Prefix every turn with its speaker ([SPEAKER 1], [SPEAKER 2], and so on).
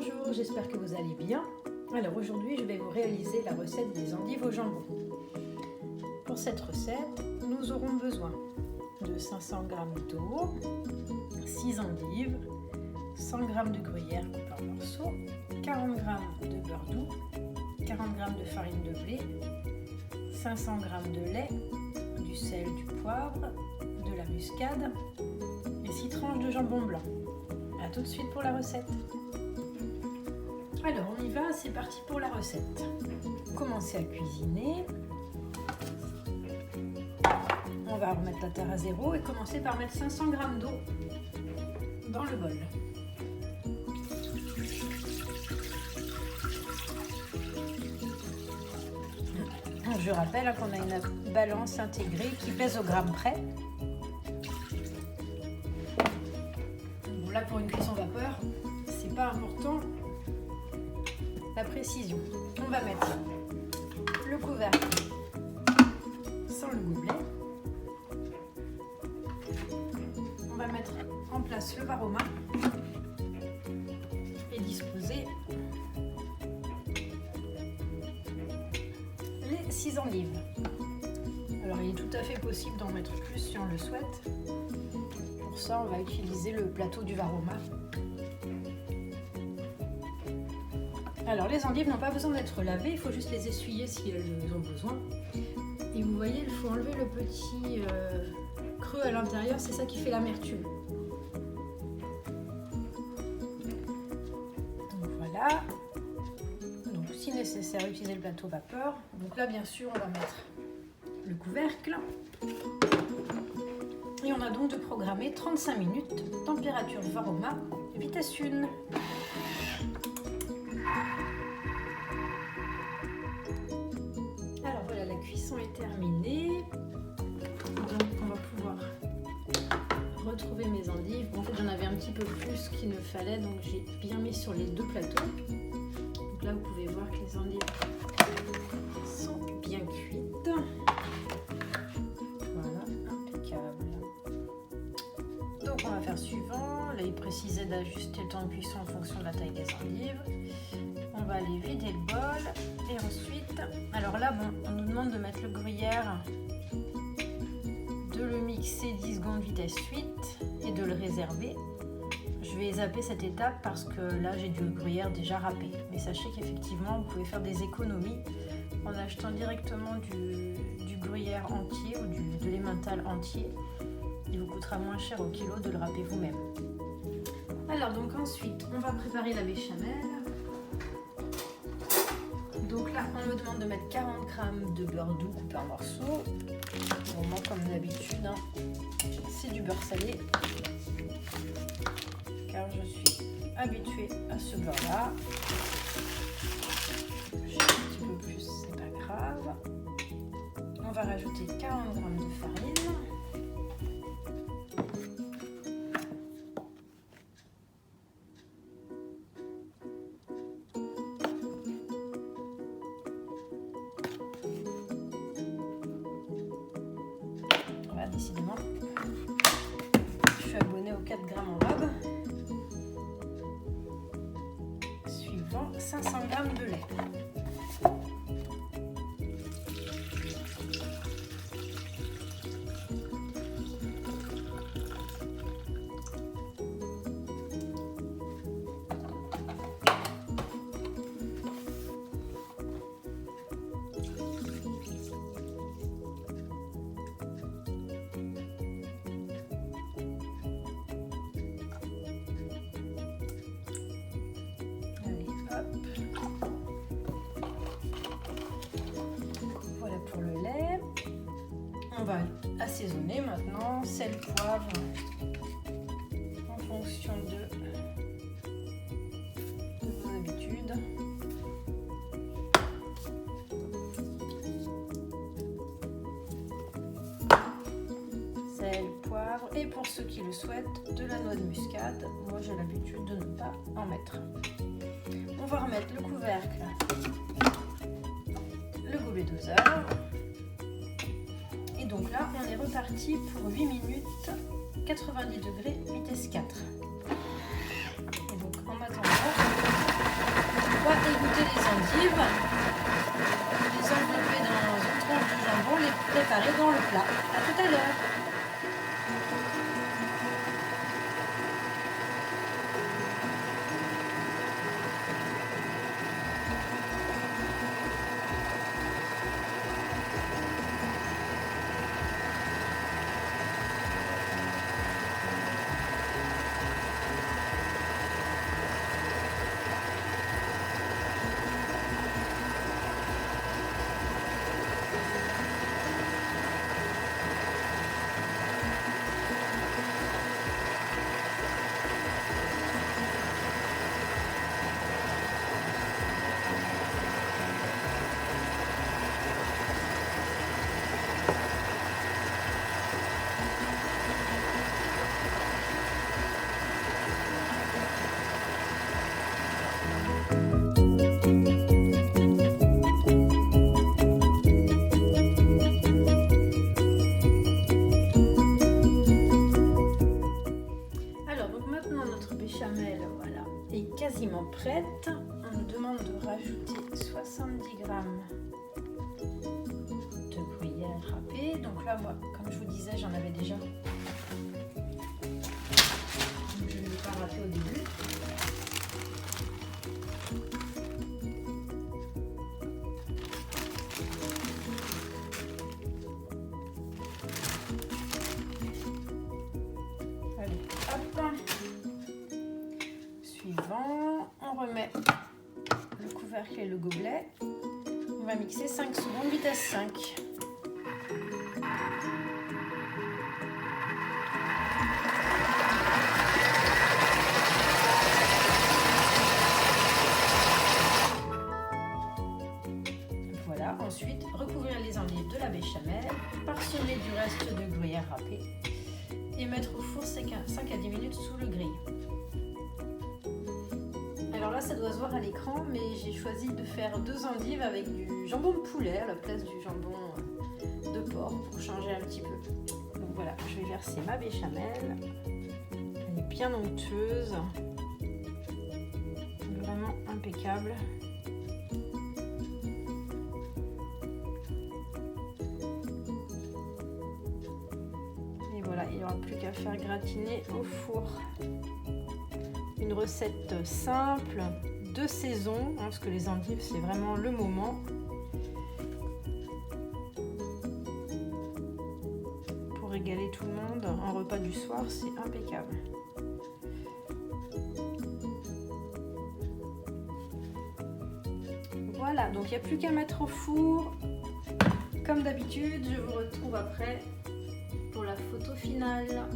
[SPEAKER 1] Bonjour, j'espère que vous allez bien. Alors aujourd'hui, je vais vous réaliser la recette des endives au jambon. Pour cette recette, nous aurons besoin de 500 g d'eau, 6 endives, 100 g de gruyère coupée en morceaux, 40 g de beurre doux, 40 g de farine de blé, 500 g de lait, du sel, du poivre, de la muscade et 6 tranches de jambon blanc. A tout de suite pour la recette. Alors on y va, c'est parti pour la recette. Commencez à cuisiner. On va remettre la terre à zéro et commencer par mettre 500 g d'eau dans le bol. Je rappelle qu'on a une balance intégrée qui pèse au gramme près. Bon, là pour une cuisson vapeur, c'est pas important la précision. On va mettre le couvercle sans le gobelet. On va mettre en place le varoma et disposer les 6 endives. Alors il est tout à fait possible d'en mettre plus si on le souhaite. Pour ça, on va utiliser le plateau du varoma. Alors les endives n'ont pas besoin d'être lavées, il faut juste les essuyer si elles ont besoin. Et vous voyez, il faut enlever le petit creux à l'intérieur, c'est ça qui fait l'amertume. Donc voilà. Donc si nécessaire, utilisez le plateau vapeur. Donc là bien sûr on va mettre le couvercle. Et on a donc de programmer 35 minutes, température varoma, vitesse 1. Alors voilà, la cuisson est terminée. Donc on va pouvoir retrouver mes endives. Bon, en fait j'en avais un petit peu plus qu'il ne fallait, donc j'ai bien mis sur les deux plateaux. Donc là vous pouvez voir que les endives sont bien cuites. Voilà, impeccable. Donc on va faire suivant. Là il précisait d'ajuster le temps de cuisson en fonction de la taille des endives. On va aller vider le bol et ensuite, alors là bon, on nous demande de mettre le gruyère, de le mixer 10 secondes vitesse 8 et de le réserver. Je vais zapper cette étape parce que là j'ai du gruyère déjà râpé, mais sachez qu'effectivement vous pouvez faire des économies en achetant directement du gruyère entier ou de l'emmental entier. Il vous coûtera moins cher au kilo de le râper vous-même. Alors donc ensuite on va préparer la béchamel. Donc là, on me demande de mettre 40 g de beurre doux coupé en morceaux. Bon, moi, comme d'habitude, hein, c'est du beurre salé. Car je suis habituée à ce beurre-là. J'ai un petit peu plus, c'est pas grave. On va rajouter 40 g de farine. Décidément, je suis abonnée aux 4 grammes en rab. Suivant, 500 g de lait. Voilà pour le lait. On va assaisonner maintenant, sel, poivre en fonction de vos habitudes. Sel, poivre et pour ceux qui le souhaitent, de la noix de muscade. Moi j'ai l'habitude de ne pas en mettre. On va remettre le couvercle, le gobelet doseur. Et donc là, on est reparti pour 8 minutes, 90 degrés, vitesse 4. Et donc en attendant, endives, les envelopper dans une tranche de jambon, les préparer dans le plat. À tout à l'heure. Quasiment prête. On nous demande de rajouter 70 g de gruyère râpée. Donc là, moi, comme je vous disais, j'en avais déjà. Donc je ne vais pas râper au début. Allez, hop. On remet le couvercle et le gobelet. On va mixer 5 secondes, vitesse 5. Voilà, ensuite recouvrir les endives de la béchamel, parsemer du reste de gruyère râpée et mettre au four 5 à 10 minutes sous le grill. Alors là, ça doit se voir à l'écran, mais j'ai choisi de faire 2 endives avec du jambon de poulet à la place du jambon de porc pour changer un petit peu. Donc voilà, je vais verser ma béchamel. Elle est bien onctueuse, vraiment impeccable. Et voilà, il n'y aura plus qu'à faire gratiner au four. Une recette simple, de saison, hein, parce que les endives c'est vraiment le moment. Pour régaler tout le monde, un repas du soir, c'est impeccable. Voilà, donc il n'y a plus qu'à mettre au four. Comme d'habitude, je vous retrouve après pour la photo finale.